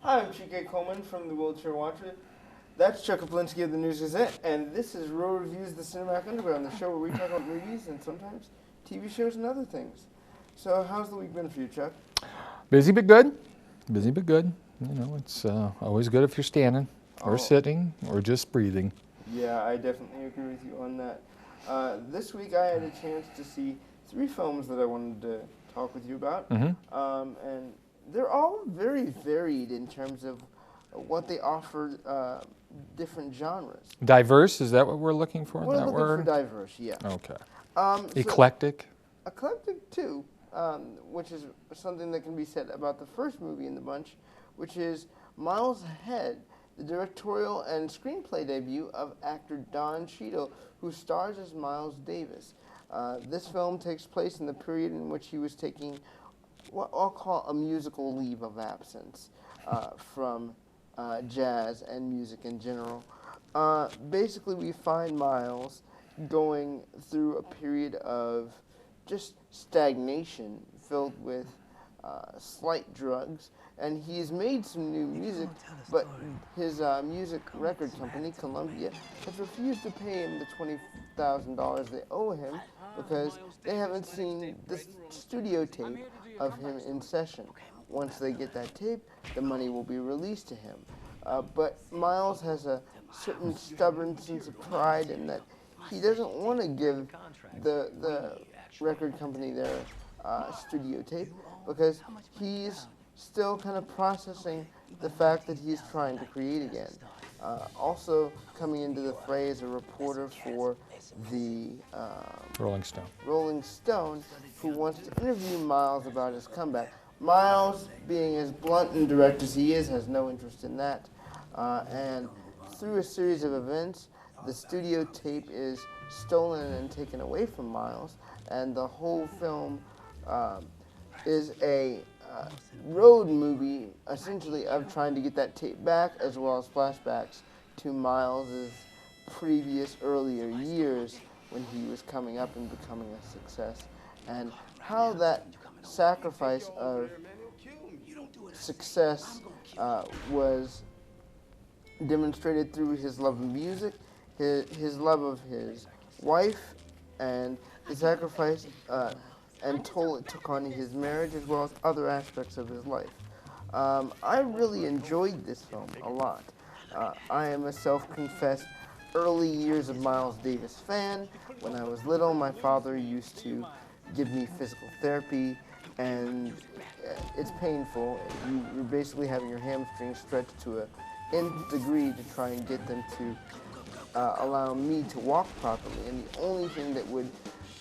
Hi, I'm Chike Coleman from the Wheelchair Watcher. That's Chuck Kaplinsky of the News Gazette, and this is Row Reviews the Cinematic Underground, the show where we talk about movies and sometimes TV shows and other things. So, how's the week been for you, Chuck? Busy but good. Busy but good. You know, it's always good if you're standing or Oh, sitting or just breathing. yeah, I definitely agree with you on that. This week I had a chance to see three films that I wanted to talk with you about, hmm and they're all very varied in terms of what they offer different genres. Diverse, is that what we're looking for, We're that looking for word? diverse, yeah. Okay. So Eclectic? eclectic too, which is something that can be said about the first movie in the bunch, which is Miles Ahead, the directorial and screenplay debut of actor Don Cheadle, who stars as Miles Davis. This film takes place in the period in which he was taking what I'll call a musical leave of absence from jazz and music in general. Basically, we find Miles going through a period of just stagnation filled with slight drugs, and he's made some new music, but his music record company, Columbia, has refused to pay him the $20,000 they owe him because they haven't seen the studio tape of him in session. Once they get that tape, the money will be released to him. But Miles has a certain stubborn sense of pride in that he doesn't want to give the record company their studio tape because he's still kind of processing the fact that he's trying to create again. Also coming into the fray is a reporter for the Rolling Stone. Rolling Stone who wants to interview Miles about his comeback. Miles, being as blunt and direct as he is, has no interest in that. And through a series of events, the studio tape is stolen and taken away from Miles, and the whole film is a road movie, essentially, of trying to get that tape back, as well as flashbacks to Miles's previous earlier years when he was coming up and becoming a success, and how that sacrifice of success was demonstrated through his love of music, his love of his wife, and the sacrifice and toll it took on his marriage as well as other aspects of his life. I really enjoyed this film a lot. I am a self-confessed early years of Miles Davis fan. When I was little, my father used to give me physical therapy, and it's painful. You're basically having your hamstrings stretched to a nth degree to try and get them to allow me to walk properly. And the only thing that would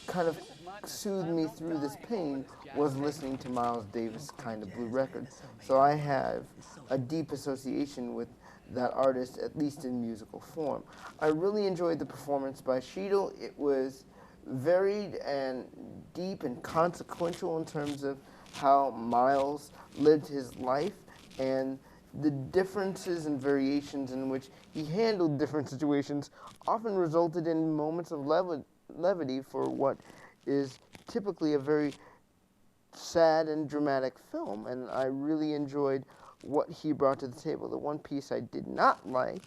kind of soothe me through this pain was listening to Miles Davis kind of blue records. So I have a deep association with that artist, at least in musical form. I really enjoyed the performance by Cheadle. It was varied and deep and consequential in terms of how Miles lived his life and the differences and variations in which he handled different situations often resulted in moments of levity for what is typically a very sad and dramatic film, and I really enjoyed what he brought to the table. The one piece I did not like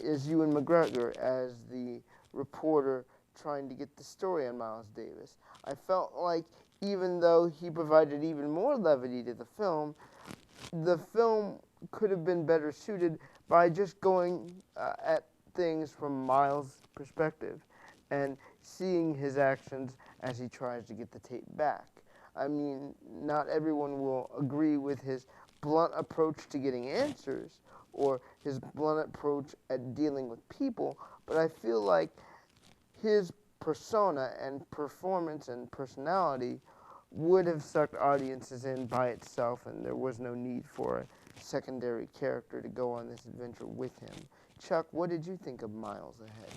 is Ewan McGregor as the reporter trying to get the story on Miles Davis. I felt like even though he provided even more levity to the film could have been better suited by just going at things from Miles' perspective and seeing his actions as he tries to get the tape back. I mean, not everyone will agree with his blunt approach to getting answers or his blunt approach at dealing with people, but I feel like his persona and performance and personality would have sucked audiences in by itself, and there was no need for a secondary character to go on this adventure with him. Chuck, what did you think of Miles Ahead?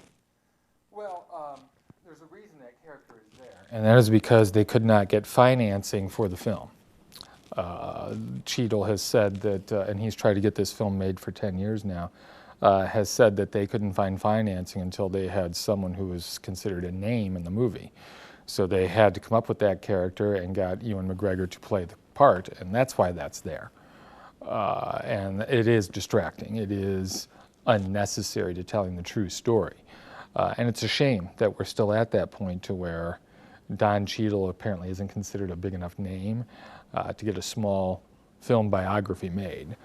Well, there's a reason that character is there. And that is because they could not get financing for the film. Cheadle has said that, and he's tried to get this film made for 10 years now, has said that they couldn't find financing until they had someone who was considered a name in the movie. So they had to come up with that character and got Ewan McGregor to play the part, and that's why that's there. and it is distracting. It is unnecessary to telling the true story. And it's a shame that we're still at that point to where Don Cheadle apparently isn't considered a big enough name to get a small film biography made.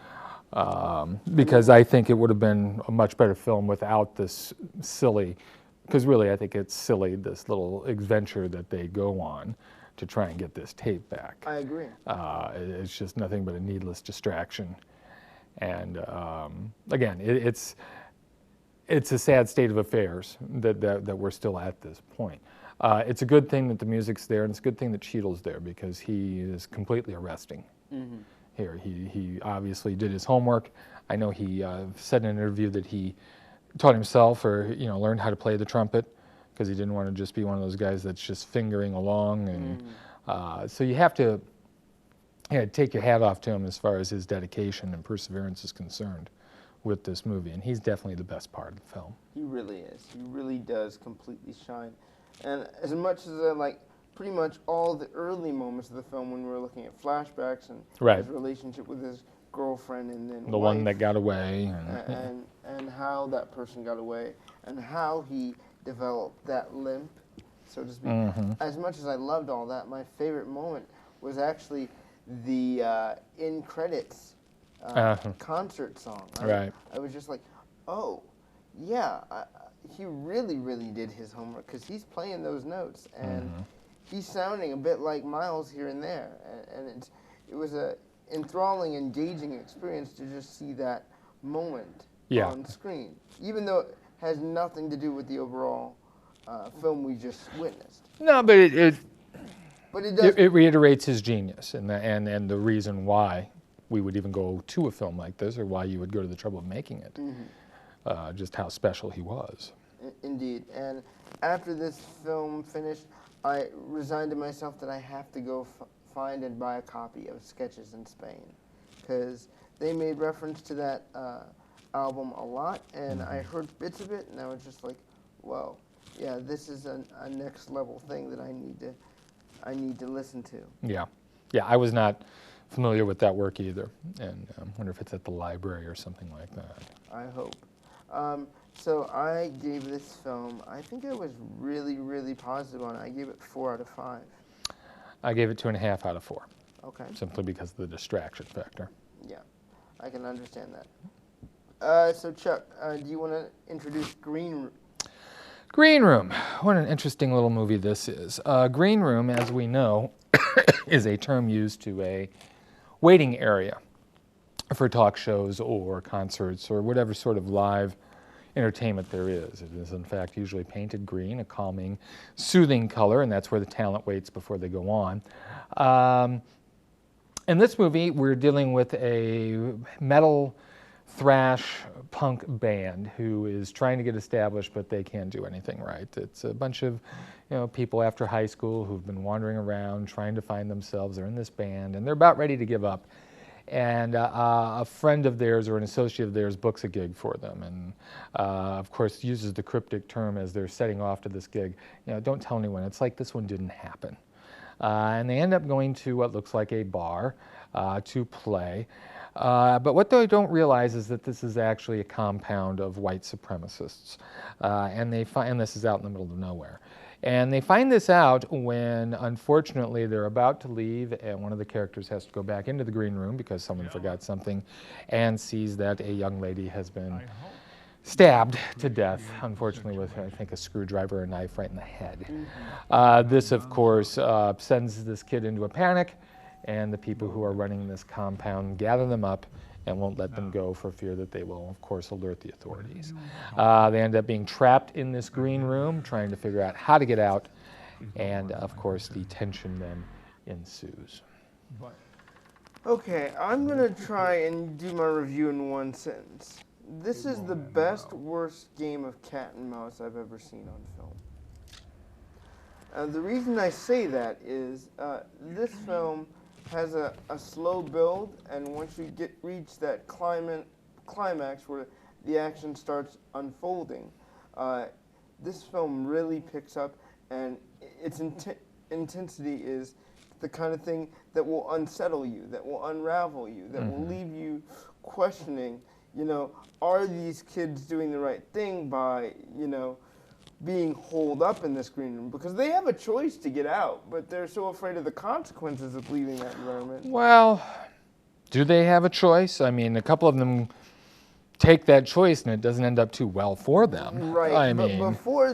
Because I think it would have been a much better film without this silly, because really I think it's silly, this little adventure that they go on to try and get this tape back. I agree. It's just nothing but a needless distraction. And again, it's a sad state of affairs that we're still at this point. It's a good thing that the music's there, and it's a good thing that Cheadle's there, because he is completely arresting here. He obviously did his homework. I know he said in an interview that he taught himself, or learned how to play the trumpet, because he didn't want to just be one of those guys that's just fingering along. And so you have to take your hat off to him as far as his dedication and perseverance is concerned with this movie, and he's definitely the best part of the film. He really is. He really does completely shine. And as much as I like pretty much all the early moments of the film when we were looking at flashbacks and his relationship with his girlfriend and then the one that got away, and how that person got away and how he developed that limp, so to speak. As much as I loved all that, my favorite moment was actually the in credits concert song. I was just like, oh, yeah, he really, really did his homework, because he's playing those notes, and he's sounding a bit like Miles here and there, and it was a enthralling, engaging experience to just see that moment on screen, even though it has nothing to do with the overall film we just witnessed. No, but it reiterates his genius and the reason why we would even go to a film like this, or why you would go to the trouble of making it. Just how special he was. Indeed. And after this film finished, I resigned to myself that I have to go find and buy a copy of Sketches in Spain, because they made reference to that album a lot, and I heard bits of it, and I was just like, whoa, yeah, this is a next level thing that I need to listen to. Yeah, I was not familiar with that work either, and I wonder if it's at the library or something like that. I hope. So I gave this film, I think I was really, really positive on it. I gave it 4 out of 5. I gave it 2.5 out of 4. Okay. Simply because of the distraction factor. Yeah, I can understand that. So Chuck, do you want to introduce Green Room? Green Room. What an interesting little movie this is. Green Room, as we know, is a term used to a waiting area for talk shows or concerts or whatever sort of live entertainment there is. It is, in fact, usually painted green, a calming, soothing color, and that's where the talent waits before they go on. In this movie, we're dealing with a metal thrash punk band who is trying to get established, but they can't do anything right. It's a bunch of people after high school who've been wandering around trying to find themselves. They're in this band, and they're about ready to give up. And a friend of theirs or an associate of theirs books a gig for them, and of course uses the cryptic term as they're setting off to this gig, don't tell anyone, it's like this one didn't happen. And they end up going to what looks like a bar to play. But what they don't realize is that this is actually a compound of white supremacists. And this is out in the middle of nowhere. And they find this out when, unfortunately, they're about to leave, and one of the characters has to go back into the green room because someone forgot something, and sees that a young lady has been stabbed to death, unfortunately, with, I think, a screwdriver or a knife right in the head. This, of course, sends this kid into a panic, and the people who are running this compound gather them up and won't let them go for fear that they will, of course, alert the authorities. They end up being trapped in this green room, trying to figure out how to get out, and, of course, the tension then ensues. Okay, I'm going to try and do my review in one sentence. This is the best, worst game of cat and mouse I've ever seen on film. The reason I say that is this film has a slow build, and once you reach that climax where the action starts unfolding, this film really picks up, and its intensity is the kind of thing that will unsettle you, that will unravel you, that will leave you questioning, are these kids doing the right thing by, being holed up in this green room? Because they have a choice to get out, but they're so afraid of the consequences of leaving that environment. Well, do they have a choice? I mean, a couple of them take that choice and it doesn't end up too well for them. Right, but before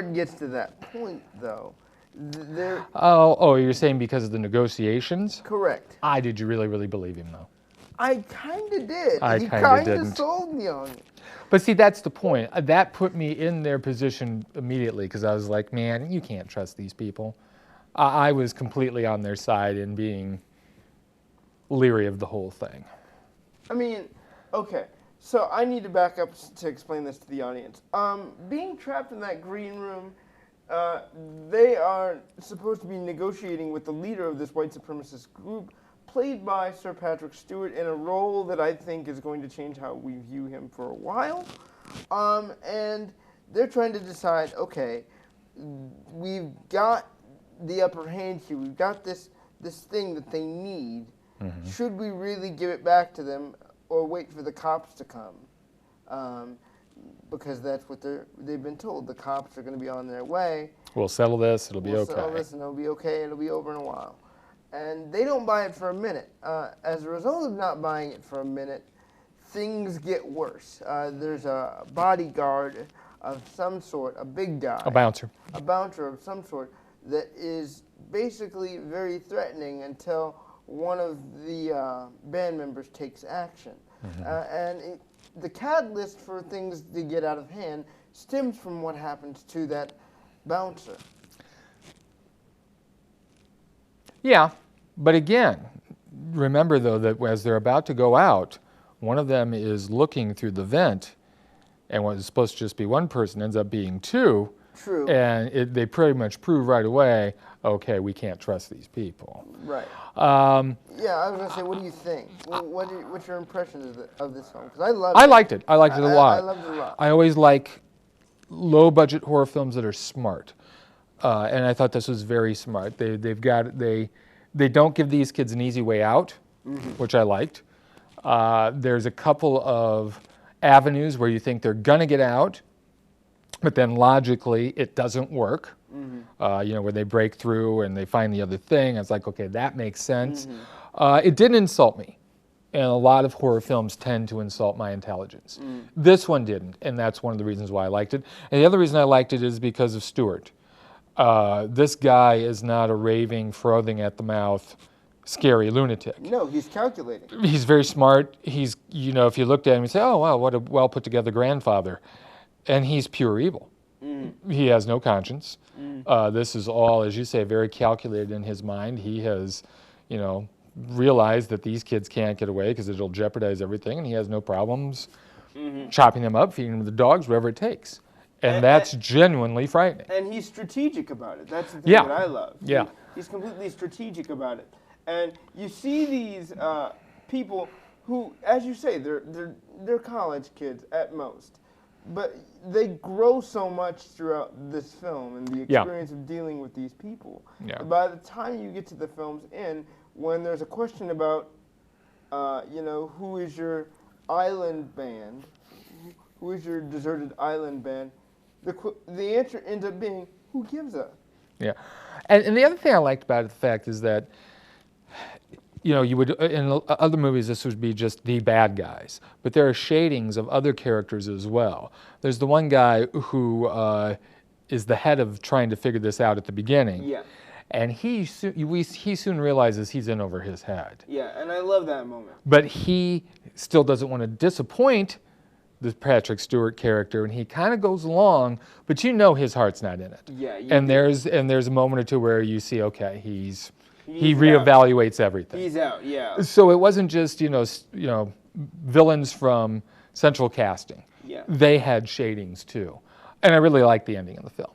it gets to that point, though, they're... Oh, you're saying because of the negotiations? Correct. Did you really believe him, though? I kind of did. He kind of sold me on it. But see, that's the point. That put me in their position immediately because I was like, man, you can't trust these people. I was completely on their side in being leery of the whole thing. I mean, okay, so I need to back up to explain this to the audience. Being trapped in that green room, they are supposed to be negotiating with the leader of this white supremacist group, played by Sir Patrick Stewart, in a role that I think is going to change how we view him for a while. And they're trying to decide, okay, we've got the upper hand here. We've got this thing that they need. Should we really give it back to them or wait for the cops to come? Because that's what they've been told. The cops are going to be on their way. We'll settle this. It'll be okay. We'll settle this and it'll be okay. It'll be over in a while. And they don't buy it for a minute. As a result of not buying it for a minute, things get worse. There's a bodyguard of some sort, a big guy. A bouncer. A bouncer of some sort that is basically very threatening until one of the band members takes action. And the catalyst for things to get out of hand stems from what happens to that bouncer. Yeah, but again, remember though that as they're about to go out, one of them is looking through the vent, and what is supposed to just be one person ends up being two. True. And they pretty much prove right away, okay, we can't trust these people. Right. Yeah, I was going to say, what do you think? What's your impression of this film? Because I loved it. I liked it. I liked it a lot. I loved it a lot. I always like low-budget horror films that are smart. And I thought this was very smart. They don't give these kids an easy way out, which I liked. There's a couple of avenues where you think they're gonna get out, but then logically it doesn't work. Where they break through and they find the other thing. It's like, okay, that makes sense. It didn't insult me. And a lot of horror films tend to insult my intelligence. This one didn't, and that's one of the reasons why I liked it. And the other reason I liked it is because of Stewart. This guy is not a raving, frothing at the mouth, scary lunatic. No, he's calculating. He's very smart. He's, if you looked at him, you say, oh, wow, what a well put together grandfather. And he's pure evil. He has no conscience. This is all, as you say, very calculated in his mind. He has, realized that these kids can't get away because it'll jeopardize everything, and he has no problems chopping them up, feeding them to the dogs, wherever it takes. And that's genuinely frightening. And he's strategic about it. That's the thing that I love. Yeah. He's completely strategic about it. And you see these people who, as you say, they're college kids at most. But they grow so much throughout this film and the experience of dealing with these people. Yeah. By the time you get to the film's end, when there's a question about, who is your island band, who is your deserted island band, the answer ends up being, who gives a? Yeah. And the other thing I liked about it, the fact is that, you would, in other movies, this would be just the bad guys. But there are shadings of other characters as well. There's the one guy who is the head of trying to figure this out at the beginning. Yeah. And he soon realizes he's in over his head. Yeah, and I love that moment. But he still doesn't want to disappoint the Patrick Stewart character, and he kind of goes along, but his heart's not in it. Yeah. There's a moment or two where you see, okay, he reevaluates everything. He's out, yeah. So it wasn't just villains from central casting. Yeah. They had shadings too, and I really liked the ending of the film.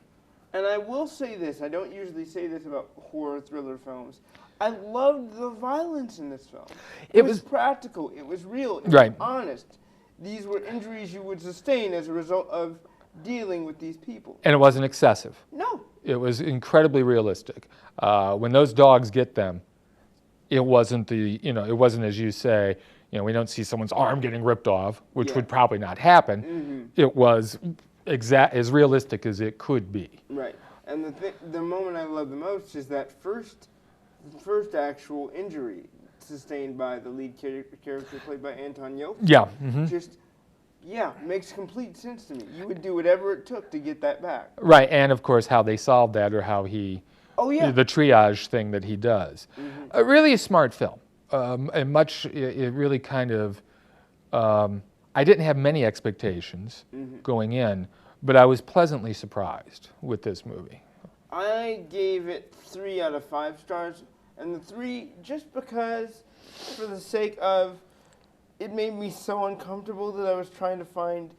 And I will say this, I don't usually say this about horror thriller films. I loved the violence in this film. It was practical, it was real, it was honest. These were injuries you would sustain as a result of dealing with these people. And it wasn't excessive. No, It was incredibly realistic. When those dogs get them, it wasn't it wasn't as you say, we don't see someone's arm getting ripped off, which Yeah. would probably not happen. It was as realistic as it could be. Right. And the moment I love the most is that first actual injury sustained by the lead character played by Anton Yelchin. Yeah. Just, makes complete sense to me. You would do whatever it took to get that back. Right, and of course how they solved that, or how he, the triage thing that he does. Really a smart film. It really kind of, I didn't have many expectations going in, but I was pleasantly surprised with this movie. I gave it 3 out of 5 stars, and the 3 just because, for the sake of, it made me so uncomfortable that I was trying to find,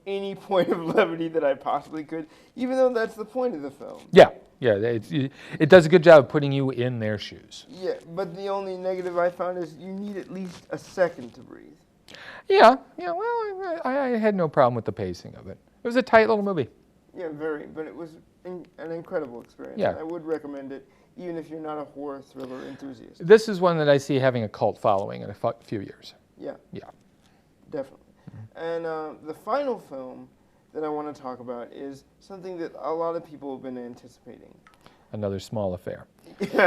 any point of levity that I possibly could, even though that's the point of the film. Yeah, it does a good job of putting you in their shoes. Yeah, but the only negative I found is you need at least a second to breathe. Yeah, well, I had no problem with the pacing of it. It was a tight little movie. Yeah, very, but it was an incredible experience. Yeah. I would recommend it, even if you're not a horror thriller enthusiast. This is one that I see having a cult following in a few years. Yeah. Yeah. Definitely. And the final film that I want to talk about is something that a lot of people have been anticipating. Another small affair.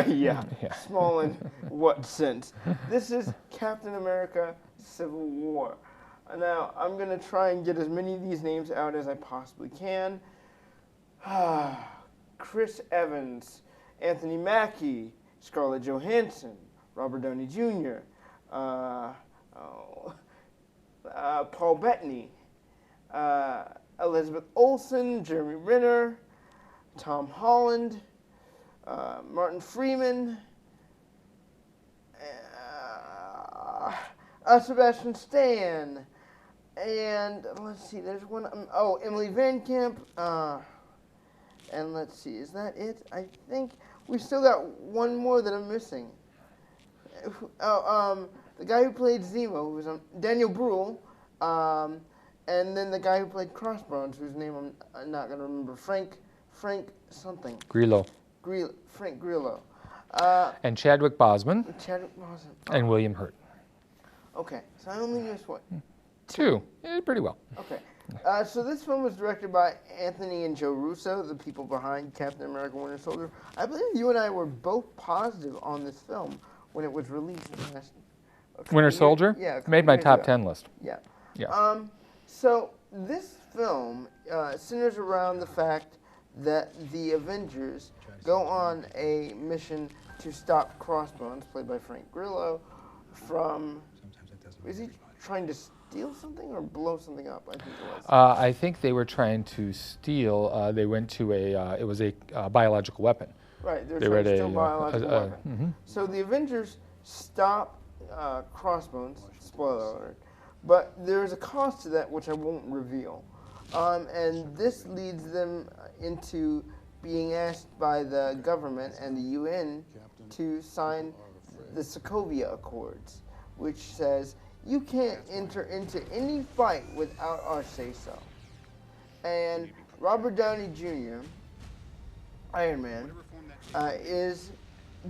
Yeah. Small in what sense? This is Captain America: Civil War. Now, I'm going to try and get as many of these names out as I possibly can. Chris Evans, Anthony Mackie, Scarlett Johansson, Robert Downey Jr., Paul Bettany, Elizabeth Olsen, Jeremy Renner, Tom Holland, Martin Freeman, Sebastian Stan, and let's see, there's one, Emily Van Camp, and let's see, is that it? I think we still got one more that I'm missing. The guy who played Zemo, who was Daniel Bruhl, and then the guy who played Crossbones, whose name I'm not going to remember, Frank something. Grillo. Frank Grillo. And Chadwick Boseman. And William Hurt. Okay, so I only missed what? 2. Yeah, pretty well. Okay. So this film was directed by Anthony and Joe Russo, the people behind Captain America: Winter Soldier. I believe you and I were both positive on this film when it was released last Winter Soldier? Yeah. Made my top 10 list. Yeah. Yeah. So this film centers around the fact that the Avengers go on a mission to stop Crossbones, played by Frank Grillo, from... Is he trying to steal something or blow something up? I think it was. I think they were trying to steal. They went to it was a biological weapon. Right, they were trying to steal a biological weapon. So the Avengers stop Crossbones, spoiler alert, but there's a cost to that which I won't reveal. And this leads them into being asked by the government and the UN to sign the Sokovia Accords, which says you can't enter into any fight without our say-so. And Robert Downey Jr., Iron Man, is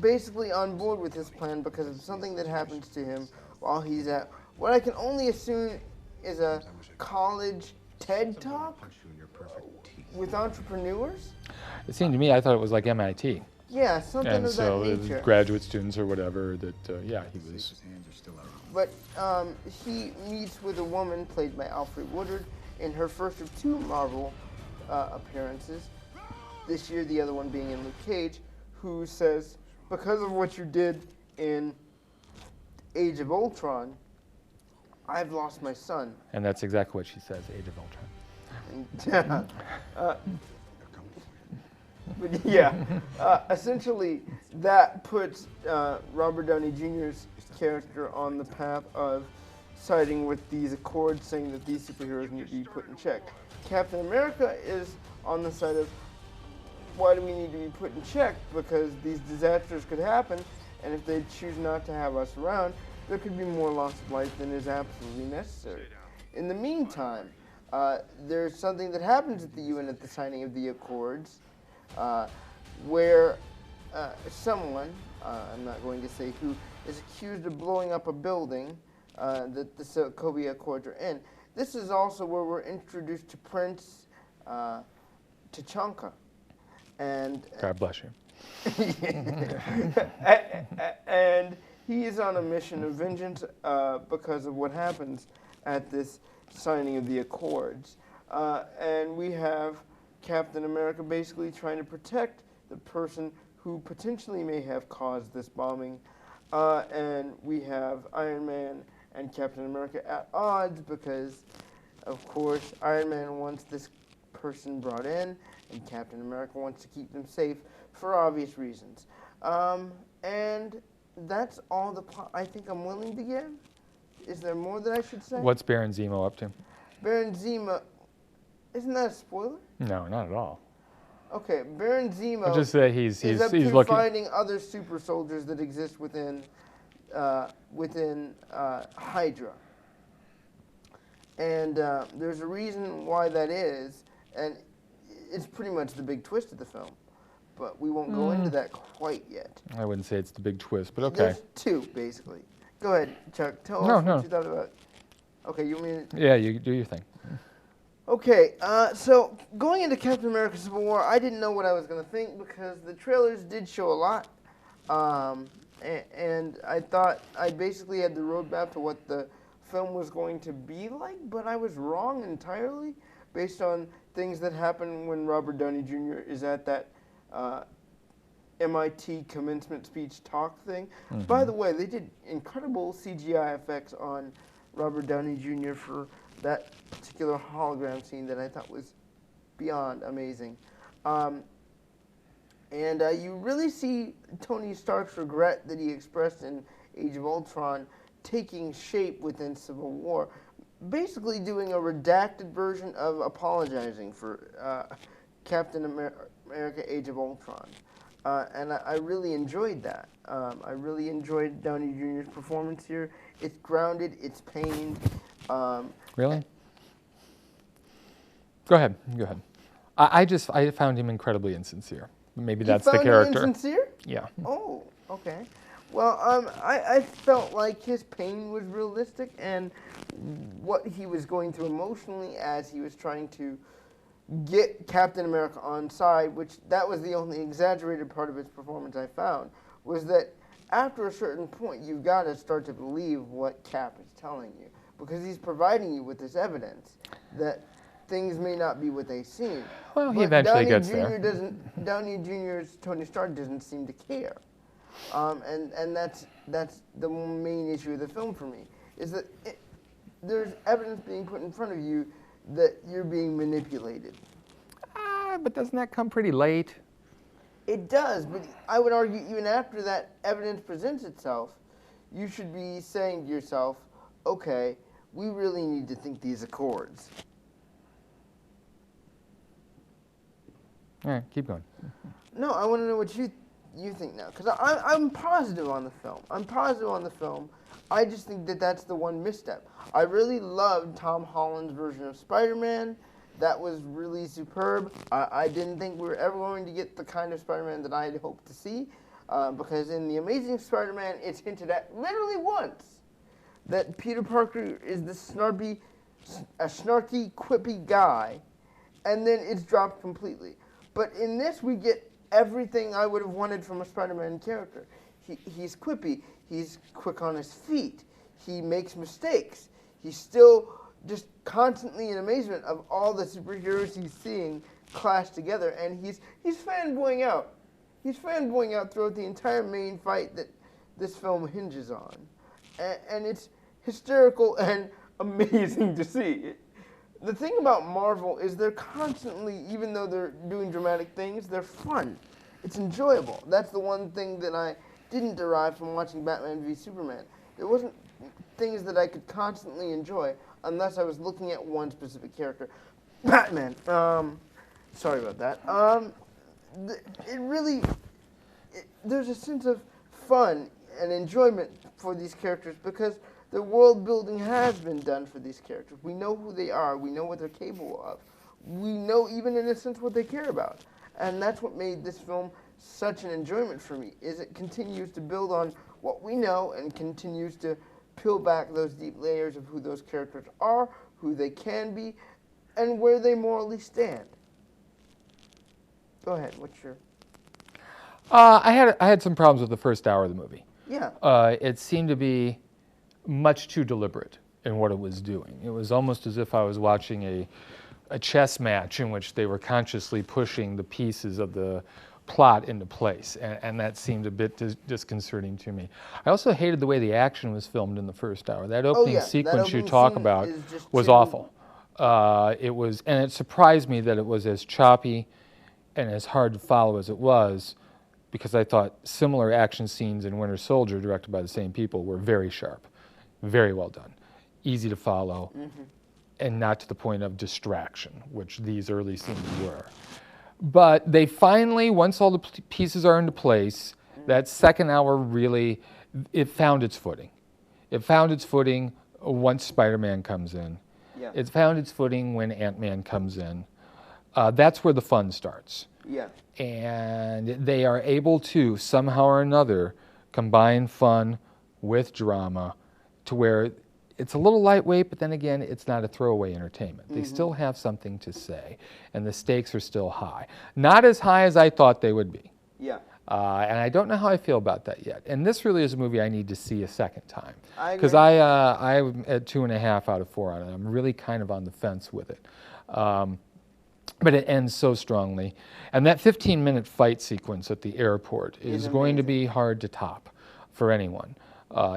basically on board with this plan because of something that happens to him while he's at what I can only assume is a college TED Talk with entrepreneurs. It seemed to me, I thought it was like MIT. Yeah, something and of so that nature. Graduate students or whatever that, he was. But he meets with a woman played by Alfre Woodard in her first of 2 Marvel appearances. This year, the other one being in Luke Cage, who says, because of what you did in Age of Ultron, I've lost my son. And that's exactly what she says, Age of Ultron. But yeah, essentially that puts Robert Downey Jr.'s character on the path of siding with these accords, saying that these superheroes need to be put in check. Captain America is on the side of, why do we need to be put in check? Because these disasters could happen, and if they choose not to have us around, there could be more loss of life than is absolutely necessary. In the meantime, there's something that happens at the UN at the signing of the Accords where someone, I'm not going to say who, is accused of blowing up a building that the Sokovia Accords are in. This is also where we're introduced to Prince Tachanka. And God bless you. and he is on a mission of vengeance because of what happens at this signing of the Accords. And we have Captain America basically trying to protect the person who potentially may have caused this bombing. And we have Iron Man and Captain America at odds because, of course, Iron Man wants this person brought in, and Captain America wants to keep them safe for obvious reasons. And that's all the plot I think I'm willing to give. Is there more that I should say? What's Baron Zemo up to? Baron Zemo, isn't that a spoiler? No, not at all. Okay, Baron Zemo I'll just say he's is up to looking. finding other super soldiers that exist within Hydra. And there's a reason why that is, and it's pretty much the big twist of the film. But we won't go into that quite yet. I wouldn't say it's the big twist, but okay. There's two, basically. Go ahead, Chuck. Tell us what you thought about it. Okay, you mean... Yeah, you do your thing. Okay, so going into Captain America Civil War, I didn't know what I was going to think because the trailers did show a lot. And I thought I basically had the roadmap to what the film was going to be like, but I was wrong entirely based on things that happen when Robert Downey Jr. is at that MIT commencement speech talk thing. Mm-hmm. By the way, they did incredible CGI effects on Robert Downey Jr. for that particular hologram scene that I thought was beyond amazing. And you really see Tony Stark's regret that he expressed in Age of Ultron taking shape within Civil War, basically doing a redacted version of apologizing for Captain America Age of Ultron. And I really enjoyed that. I really enjoyed Downey Jr.'s performance here. It's grounded, it's pained. Really? Go ahead. I found him incredibly insincere. Maybe that's the character. You found him insincere? Yeah. Oh, okay. Well, I felt like his pain was realistic and what he was going through emotionally as he was trying to get Captain America on side, which that was the only exaggerated part of his performance I found, was that after a certain point, you've got to start to believe what Cap is telling you because he's providing you with this evidence that things may not be what they seem. Well, he eventually gets there. Downey Jr.'s Tony Stark doesn't seem to care. And that's the main issue of the film for me, is that there's evidence being put in front of you that you're being manipulated. But doesn't that come pretty late? It does, but I would argue even after that evidence presents itself, you should be saying to yourself, okay, we really need to think these accords. All right, keep going. No, I want to know what you think now, because I'm positive on the film. I just think that that's the one misstep. I really loved Tom Holland's version of Spider-Man. That was really superb. I didn't think we were ever going to get the kind of Spider-Man that I had hoped to see, because in The Amazing Spider-Man, it's hinted at literally once that Peter Parker is the snarky, quippy guy, and then it's dropped completely. But in this, we get everything I would have wanted from a Spider-Man character. He's quippy. He's quick on his feet. He makes mistakes. He's still just constantly in amazement of all the superheroes he's seeing clash together, and he's fanboying out. He's fanboying out throughout the entire main fight that this film hinges on. And it's hysterical and amazing to see. The thing about Marvel is they're constantly, even though they're doing dramatic things, they're fun. It's enjoyable. That's the one thing that I didn't derive from watching Batman v Superman. There wasn't things that I could constantly enjoy unless I was looking at one specific character. Batman. Sorry about that. There's a sense of fun and enjoyment for these characters because the world building has been done for these characters. We know who they are. We know what they're capable of. We know, even in a sense, what they care about. And that's what made this film such an enjoyment for me, is it continues to build on what we know and continues to peel back those deep layers of who those characters are, who they can be, and where they morally stand. Go ahead, what's your... I had some problems with the first hour of the movie. Yeah. It seemed to be much too deliberate in what it was doing. It was almost as if I was watching a chess match in which they were consciously pushing the pieces of the plot into place, and that seemed a bit disconcerting to me. I also hated the way the action was filmed in the first hour. That opening sequence you talk about was awful. It was, and it surprised me that it was as choppy and as hard to follow as it was, because I thought similar action scenes in Winter Soldier, directed by the same people, were very sharp, very well done, easy to follow, and not to the point of distraction, which these early scenes were. But they finally, once all the pieces are into place, that second hour really, it found its footing. It found its footing once Spider-Man comes in. Yeah. It found its footing when Ant-Man comes in. That's where the fun starts. Yeah. And they are able to, somehow or another, combine fun with drama to where it's a little lightweight, but then again, it's not a throwaway entertainment. They still have something to say, and the stakes are still high. Not as high as I thought they would be. Yeah. And I don't know how I feel about that yet. And this really is a movie I need to see a second time. Because I'm at 2.5 out of 4 on it. I'm really kind of on the fence with it. But it ends so strongly. And that 15-minute fight sequence at the airport is going to be hard to top for anyone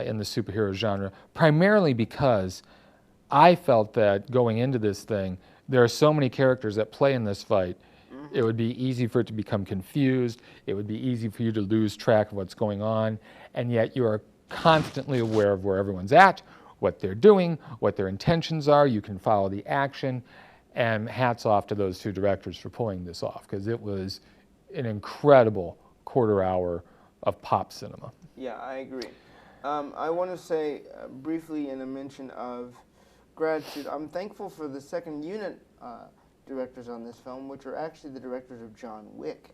in the superhero genre, primarily because I felt that going into this thing, there are so many characters that play in this fight, it would be easy for it to become confused, it would be easy for you to lose track of what's going on, and yet you are constantly aware of where everyone's at, what they're doing, what their intentions are, you can follow the action, and hats off to those two directors for pulling this off, because it was an incredible quarter hour of pop cinema. Yeah, I agree. I want to say briefly in a mention of gratitude, I'm thankful for the second unit directors on this film, which are actually the directors of John Wick.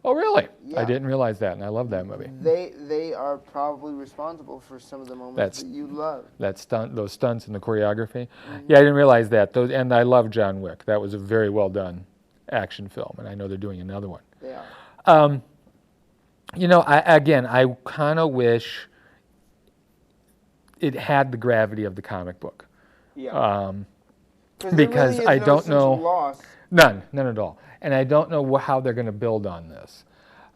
Oh, really? Yeah. I didn't realize that, and I love that movie. They are probably responsible for some of the moments that you love. Those stunts and the choreography. Yeah, I didn't realize that. And I love John Wick. That was a very well done action film, and I know they're doing another one. They are. You know, I kind of wish it had the gravity of the comic book. Yeah. Because really I don't know. Loss. None at all. And I don't know how they're going to build on this.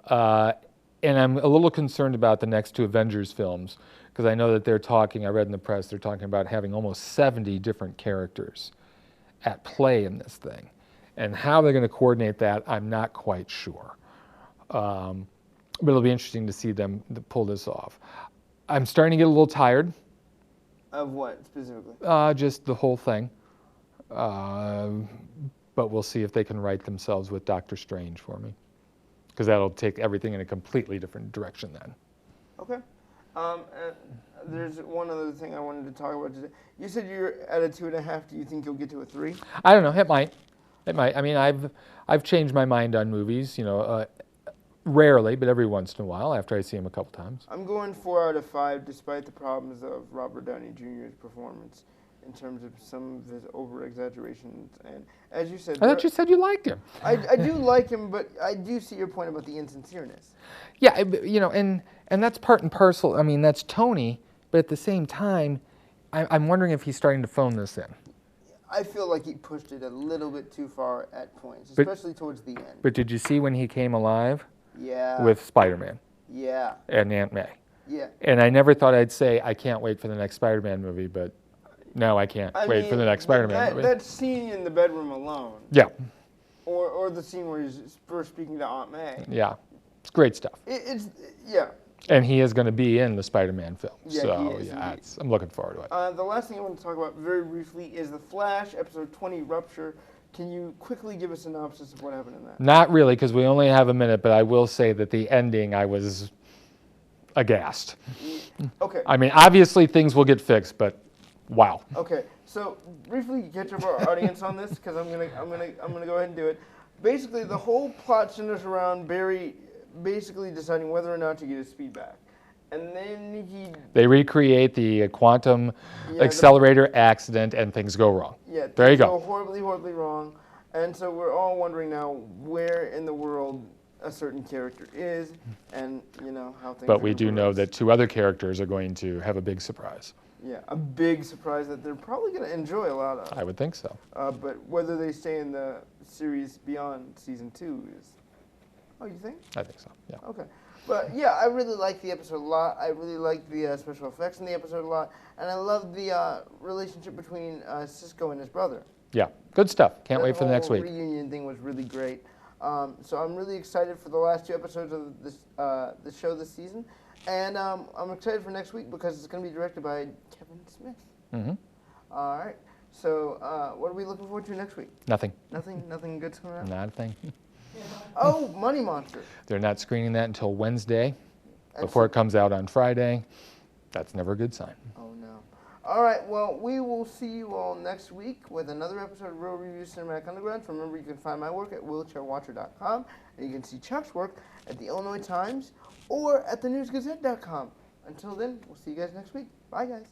And I'm a little concerned about the next two Avengers films, because I know that they're talking, I read in the press, they're talking about having almost 70 different characters at play in this thing. And how they're going to coordinate that, I'm not quite sure. But it'll be interesting to see them pull this off. I'm starting to get a little tired. Of what, specifically? Just the whole thing. But we'll see if they can right themselves with Doctor Strange for me, because that'll take everything in a completely different direction then. Okay. And there's one other thing I wanted to talk about today. You said you're at a 2.5. Do you think you'll get to a 3? I don't know. It might. I mean, I've changed my mind on movies. You know, rarely, but every once in a while after I see them a couple times. I'm going 4 out of 5, despite the problems of Robert Downey Jr.'s performance, in terms of some of his over-exaggerations. And as you said... I thought you said you liked him. I do like him, but I do see your point about the insincereness. Yeah, you know, and that's part and parcel. I mean, that's Tony, but at the same time, I'm wondering if he's starting to phone this in. I feel like he pushed it a little bit too far at points, especially towards the end. But did you see when he came alive? Yeah. With Spider-Man. Yeah. And Aunt May. Yeah. And I never thought I'd say I can't wait for the next Spider-Man movie, but... No, I can't wait for the next Spider-Man movie. That scene in the bedroom alone. Yeah. Or the scene where he's first speaking to Aunt May. Yeah. It's great stuff. Yeah. And he is going to be in the Spider-Man film. Yeah, so, he is, I'm looking forward to it. The last thing I want to talk about very briefly is The Flash, episode 20, Rupture. Can you quickly give a synopsis of what happened in that? Not really, because we only have a minute, but I will say that the ending, I was aghast. Okay. I mean, obviously things will get fixed, but... Wow. Okay, so briefly catch up our audience on this, because I'm gonna go ahead and do it. basically the whole plot centers around Barry basically deciding whether or not to get his speed back. And then they recreate the quantum yeah, accelerator accident, and things go wrong. Yeah, there you things go. Horribly, horribly wrong. And so we're all wondering now where in the world a certain character is, and how things. But we do know that 2 other characters are going to have a big surprise. Yeah, a big surprise that they're probably going to enjoy a lot of. I would think so. But whether they stay in the series beyond season 2 is. Oh, you think? I think so. Yeah. Okay. But yeah, I really like the episode a lot. I really like the special effects in the episode a lot, and I love the relationship between Cisco and his brother. Yeah, good stuff. Can't wait for the next week. The reunion thing was really great. So I'm really excited for the last 2 episodes of this the show this season, and I'm excited for next week because it's going to be directed by Kevin Smith. Mm-hmm. All right. So what are we looking forward to next week? Nothing. Nothing good's coming out. Not a thing. Oh, Money Monster. They're not screening that until Wednesday, before it comes out on Friday. That's never a good sign. Oh, no. All right, well, we will see you all next week with another episode of Real Reviews Cinematic Underground. Remember, you can find my work at wheelchairwatcher.com, and you can see Chuck's work at the Illinois Times or at thenewsgazette.com. Until then, we'll see you guys next week. Bye, guys.